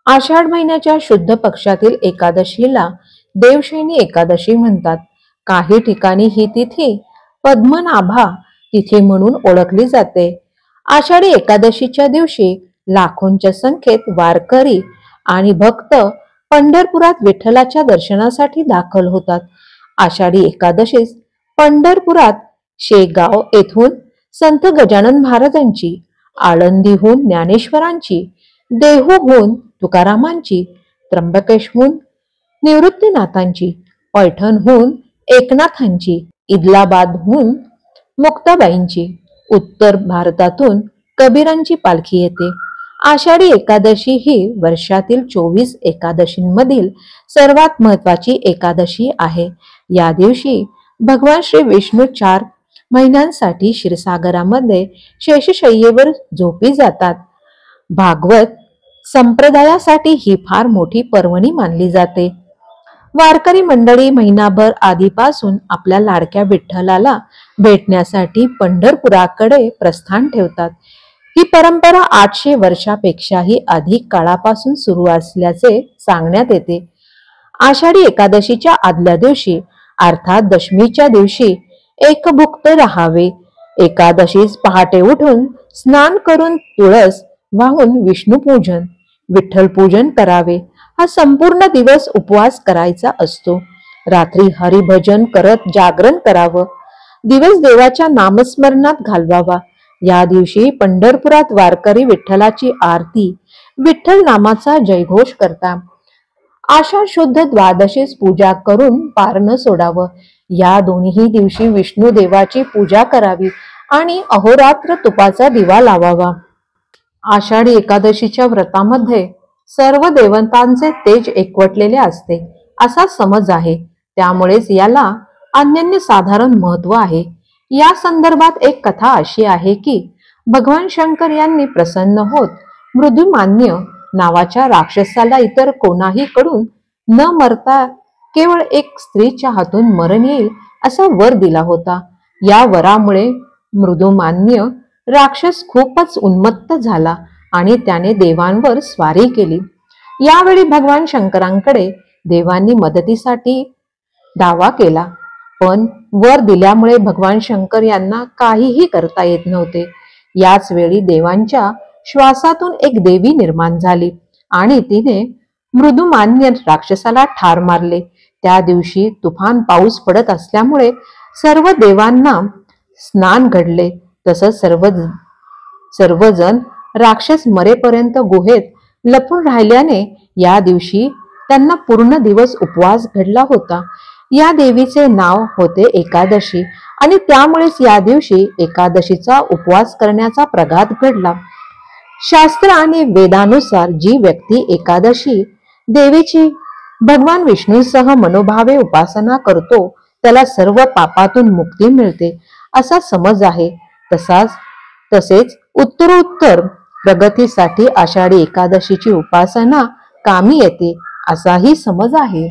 आषाढ महिन्याच्या शुद्ध पक्षातील एकादशीला देवशयनी एकादशी म्हणतात. काही ठिकाणी ही तिथी पद्मनाभा तिथी म्हणून ओळखली जाते. आषाढी एकादशीच्या दिवशी लाखोंच्या संख्येत वारकरी आणि भक्त पंढरपुरात विठ्ठलाच्या दर्शनासाठी दाखल होतात. आषाढी एकादशीस पंढरपुरात शेगाव येथून संत गजानन महाराजांची, आळंदीहून ज्ञानेश्वरांची, देहूहून तुकारामांची, त्र्यंबकेशहून निवृत्तीनाथांची, पैठणहून एकनाथांची, इदलाबादहून मुक्ताबाईंची, उत्तर भारतातून कबीरांची पालखी येते. आषाढी एकादशी ही वर्षातील 24 एकादशींमधील सर्वात महत्वाची एकादशी आहे. या दिवशी भगवान श्री विष्णू 4 महिन्यांसाठी क्षीरसागरामध्ये शेषशय्येवर झोपी जातात. भागवत संप्रदायासाठी ही फार मोठी पर्वणी मानली जाते. वारकरी मंडळी महिनाभर आधीपासून आपल्या लाडक्या विठ्ठलाला भेटण्यासाठी पंढरपुराकडे प्रस्थान ठेवतात. ही परंपरा 800 वर्षापेक्षाही अधिक काळापासून सुरू असल्याचे सांगण्यात येते. आषाढी एकादशीच्या आदल्या दिवशी अर्थात दशमीच्या दिवशी एकभुक्त राहावे. एकादशीस पहाटे उठून स्नान करून तुळस वाहून विष्णूपूजन, विठ्ठल पूजन करावे. हा संपूर्ण दिवस उपवास करायचा असतो. रात्री हरिभजन करत जागरण करावं. दिवस देवाच्या नामस्मरणात घालवावा. या दिवशी पंढरपुरात वारकरी विठ्ठलाची आरती, विठ्ठल नामाचा जयघोष करतात. आषाढ शुद्ध द्वादशीस पूजा करून पारणं सोडावं. या दोन्ही दिवशी विष्णू देवाची पूजा करावी आणि अहोरात्र तुपाचा दिवा लावावा. आषाढी एकादशीच्या व्रतामध्ये सर्व देवतांचे तेज एकवटलेले असते असा समज आहे. त्यामुळेच याला अनन्यसाधारण महत्व आहे. या संदर्भात एक कथा अशी आहे की भगवान शंकर यांनी प्रसन्न होत मृदुमान्य नावाच्या राक्षसाला इतर कोणाही कडून न मरता केवळ एक स्त्रीच्या हातून मरण येईल असा वर दिला होता. या वरामुळे मृदुमान्य राक्षस खूपच उन्मत्त झाला आणि त्याने देवांवर स्वारी केली. यावेळी भगवान शंकरांकडे देवांनी मदतीसाठी दावा केला, पण वर दिल्यामुळे भगवान शंकर यांना काहीही करता येत नव्हते. याच वेळी देवांच्या श्वासातून एक देवी निर्माण झाली आणि तिने मृदुमान्य राक्षसाला ठार मारले. त्या दिवशी तुफान पाऊस पडत असल्यामुळे सर्व देवांना स्नान घडले. तसंच सर्वजण राक्षस मरेपर्यंत गुहेत लपून राहिल्याने या दिवशी त्यांना पूर्ण दिवस उपवास घडला होता. या देवीचे नाव होते एकादशी आणि त्यामुळेच या दिवशी एकादशीचा उपवास करण्याचा प्रघात घडला. शास्त्र आणि वेदानुसार जी व्यक्ती एकादशी देवीची भगवान विष्णूसह मनोभावे उपासना करतो त्याला सर्व पापातून मुक्ती मिळते असा समज आहे. तसेच उत्तरोत्तर प्रगतीसाठी आषाढी एकादशीची उपासना कामी येते असाही समज आहे.